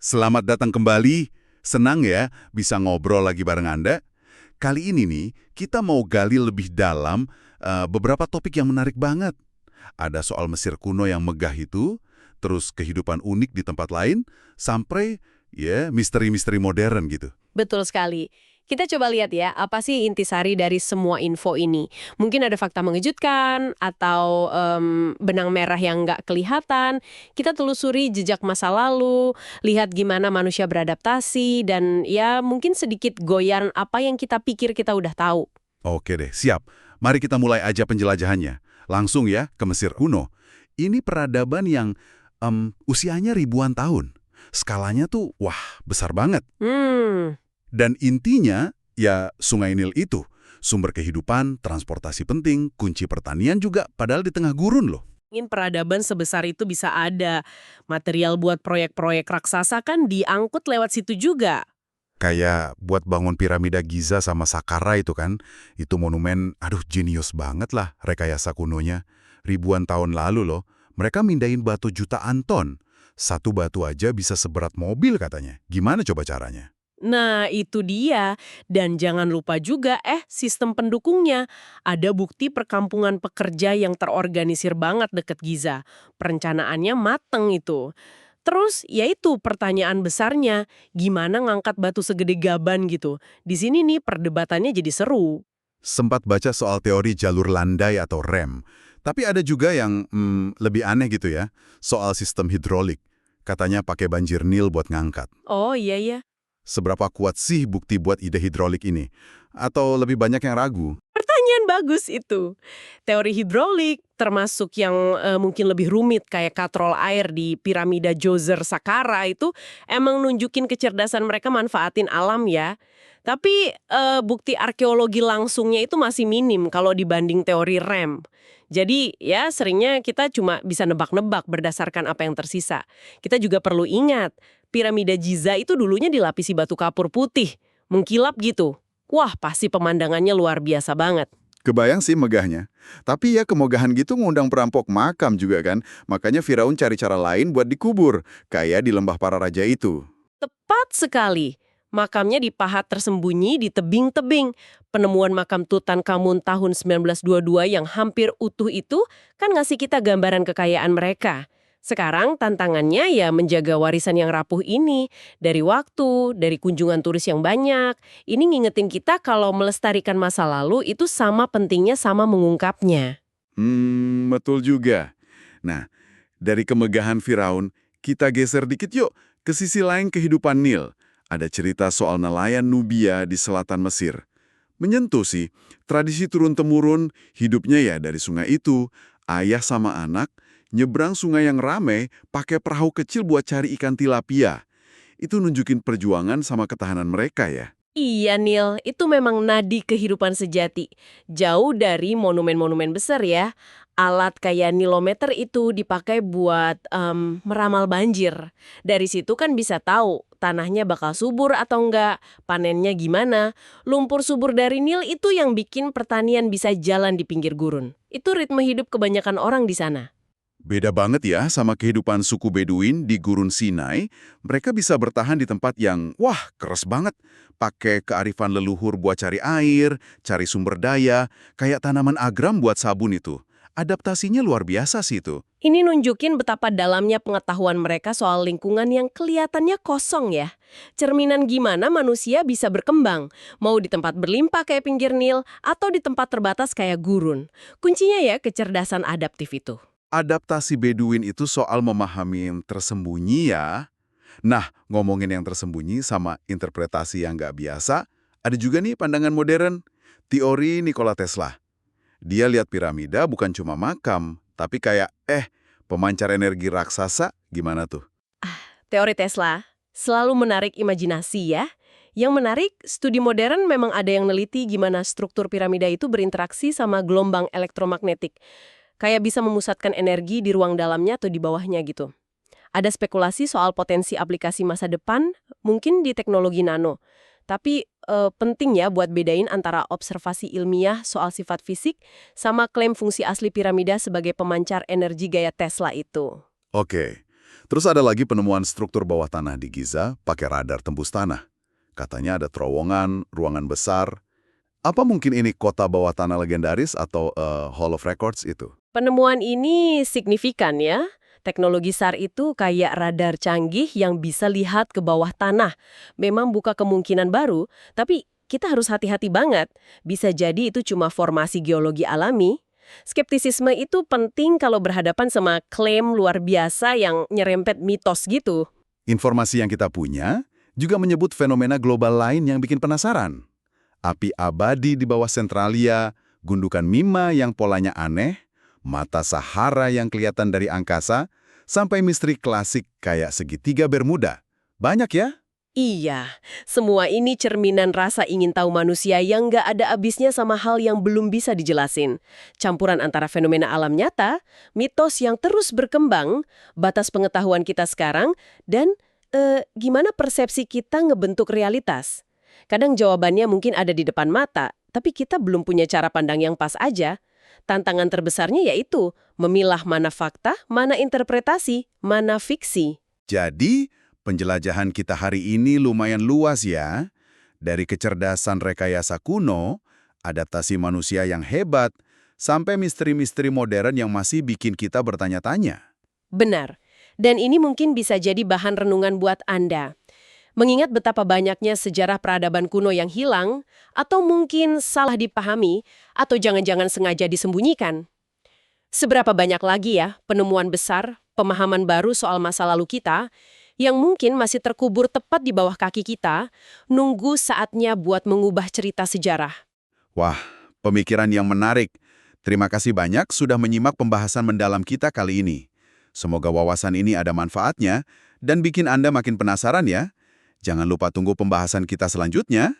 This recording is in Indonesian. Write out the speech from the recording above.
Selamat datang kembali. Senang ya bisa ngobrol lagi bareng Anda. Kali ini nih, kita mau gali lebih dalam beberapa topik yang menarik banget. Ada soal Mesir kuno yang megah itu, terus kehidupan unik di tempat lain, sampai ya misteri-misteri modern gitu. Betul sekali. Kita coba lihat ya, apa sih intisari dari semua info ini? Mungkin ada fakta mengejutkan, atau benang merah yang nggak kelihatan. Kita telusuri jejak masa lalu, lihat gimana manusia beradaptasi, dan ya mungkin sedikit goyan apa yang kita pikir kita udah tahu. Oke deh, siap. Mari kita mulai aja penjelajahannya. Langsung ya ke Mesir kuno. Ini peradaban yang usianya ribuan tahun. Skalanya tuh, wah, besar banget. Dan intinya, ya Sungai Nil itu. Sumber kehidupan, transportasi penting, kunci pertanian juga, padahal di tengah gurun loh. Ingin peradaban sebesar itu bisa ada. Material buat proyek-proyek raksasa kan diangkut lewat situ juga. Kayak buat bangun piramida Giza sama Saqqara itu kan. Itu monumen, aduh jenius banget lah rekayasa kunonya. Ribuan tahun lalu loh, mereka mindahin batu jutaan ton. Satu batu aja bisa seberat mobil katanya. Gimana coba caranya? Nah, itu dia. Dan jangan lupa juga, sistem pendukungnya. Ada bukti perkampungan pekerja yang terorganisir banget deket Giza. Perencanaannya mateng itu. Terus, yaitu pertanyaan besarnya, gimana ngangkat batu segede gaban gitu? Di sini nih perdebatannya jadi seru. Sempat baca soal teori jalur landai atau rem. Tapi ada juga yang lebih aneh gitu ya, soal sistem hidrolik. Katanya pakai banjir Nil buat ngangkat. Oh iya ya. Seberapa kuat sih bukti buat ide hidrolik ini? Atau lebih banyak yang ragu? Pertanyaan bagus itu. Teori hidrolik, termasuk yang mungkin lebih rumit kayak katrol air di piramida Djoser Saqqara itu emang nunjukin kecerdasan mereka manfaatin alam ya. Tapi bukti arkeologi langsungnya itu masih minim kalau dibanding teori rem. Jadi ya seringnya kita cuma bisa nebak-nebak berdasarkan apa yang tersisa. Kita juga perlu ingat, piramida Giza itu dulunya dilapisi batu kapur putih, mengkilap gitu. Wah, pasti pemandangannya luar biasa banget. Kebayang sih megahnya. Tapi ya kemegahan gitu ngundang perampok makam juga kan. Makanya Firaun cari cara lain buat dikubur. Kayak di lembah para raja itu. Tepat sekali. Makamnya di pahat tersembunyi di tebing-tebing. Penemuan makam Tutankhamun tahun 1922 yang hampir utuh itu kan ngasih kita gambaran kekayaan mereka. Sekarang tantangannya ya menjaga warisan yang rapuh ini. Dari waktu, dari kunjungan turis yang banyak. Ini ngingetin kita kalau melestarikan masa lalu itu sama pentingnya sama mengungkapnya. Betul juga. Nah, dari kemegahan Firaun, kita geser dikit yuk ke sisi lain kehidupan Nil. Ada cerita soal nelayan Nubia di selatan Mesir. Menyentuh sih, tradisi turun-temurun hidupnya ya dari sungai itu, ayah sama anak, nyebrang sungai yang ramai pakai perahu kecil buat cari ikan tilapia. Itu nunjukin perjuangan sama ketahanan mereka ya. Iya, Nil, itu memang nadi kehidupan sejati. Jauh dari monumen-monumen besar ya. Alat kayak nilometer itu dipakai buat meramal banjir. Dari situ kan bisa tahu tanahnya bakal subur atau enggak, panennya gimana. Lumpur subur dari Nil itu yang bikin pertanian bisa jalan di pinggir gurun. Itu ritme hidup kebanyakan orang di sana. Beda banget ya sama kehidupan suku Beduin di Gurun Sinai. Mereka bisa bertahan di tempat yang, wah, keras banget. Pakai kearifan leluhur buat cari air, cari sumber daya, kayak tanaman agram buat sabun itu. Adaptasinya luar biasa sih itu. Ini nunjukin betapa dalamnya pengetahuan mereka soal lingkungan yang kelihatannya kosong ya. Cerminan gimana manusia bisa berkembang, mau di tempat berlimpah kayak pinggir Nil, atau di tempat terbatas kayak gurun. Kuncinya ya kecerdasan adaptif itu. Adaptasi Beduin itu soal memahami yang tersembunyi ya. Nah, ngomongin yang tersembunyi sama interpretasi yang nggak biasa, ada juga nih pandangan modern. Teori Nikola Tesla. Dia lihat piramida bukan cuma makam, tapi kayak, pemancar energi raksasa, gimana tuh? Teori Tesla selalu menarik imajinasi ya. Yang menarik, studi modern memang ada yang neliti gimana struktur piramida itu berinteraksi sama gelombang elektromagnetik. Kayak bisa memusatkan energi di ruang dalamnya atau di bawahnya gitu. Ada spekulasi soal potensi aplikasi masa depan, mungkin di teknologi nano. Tapi penting ya buat bedain antara observasi ilmiah soal sifat fisik sama klaim fungsi asli piramida sebagai pemancar energi gaya Tesla itu. Oke, Terus ada lagi penemuan struktur bawah tanah di Giza pakai radar tembus tanah. Katanya ada terowongan, ruangan besar. Apa mungkin ini kota bawah tanah legendaris atau Hall of Records itu? Penemuan ini signifikan ya. Teknologi SAR itu kayak radar canggih yang bisa lihat ke bawah tanah. Memang buka kemungkinan baru, tapi kita harus hati-hati banget. Bisa jadi itu cuma formasi geologi alami. Skeptisisme itu penting kalau berhadapan sama klaim luar biasa yang nyerempet mitos gitu. Informasi yang kita punya juga menyebut fenomena global lain yang bikin penasaran. Api abadi di bawah Sentralia, gundukan Mima yang polanya aneh, mata Sahara yang kelihatan dari angkasa, sampai misteri klasik kayak segitiga Bermuda. Banyak ya? Iya, semua ini cerminan rasa ingin tahu manusia yang nggak ada habisnya sama hal yang belum bisa dijelasin. Campuran antara fenomena alam nyata, mitos yang terus berkembang, batas pengetahuan kita sekarang, dan gimana persepsi kita ngebentuk realitas. Kadang jawabannya mungkin ada di depan mata, tapi kita belum punya cara pandang yang pas aja. Tantangan terbesarnya yaitu memilah mana fakta, mana interpretasi, mana fiksi. Jadi, penjelajahan kita hari ini lumayan luas ya. Dari kecerdasan rekayasa kuno, adaptasi manusia yang hebat, sampai misteri-misteri modern yang masih bikin kita bertanya-tanya. Benar. Dan ini mungkin bisa jadi bahan renungan buat Anda. Mengingat betapa banyaknya sejarah peradaban kuno yang hilang, atau mungkin salah dipahami, atau jangan-jangan sengaja disembunyikan. Seberapa banyak lagi ya penemuan besar, pemahaman baru soal masa lalu kita, yang mungkin masih terkubur tepat di bawah kaki kita, nunggu saatnya buat mengubah cerita sejarah. Wah, pemikiran yang menarik. Terima kasih banyak sudah menyimak pembahasan mendalam kita kali ini. Semoga wawasan ini ada manfaatnya dan bikin Anda makin penasaran ya. Jangan lupa tunggu pembahasan kita selanjutnya.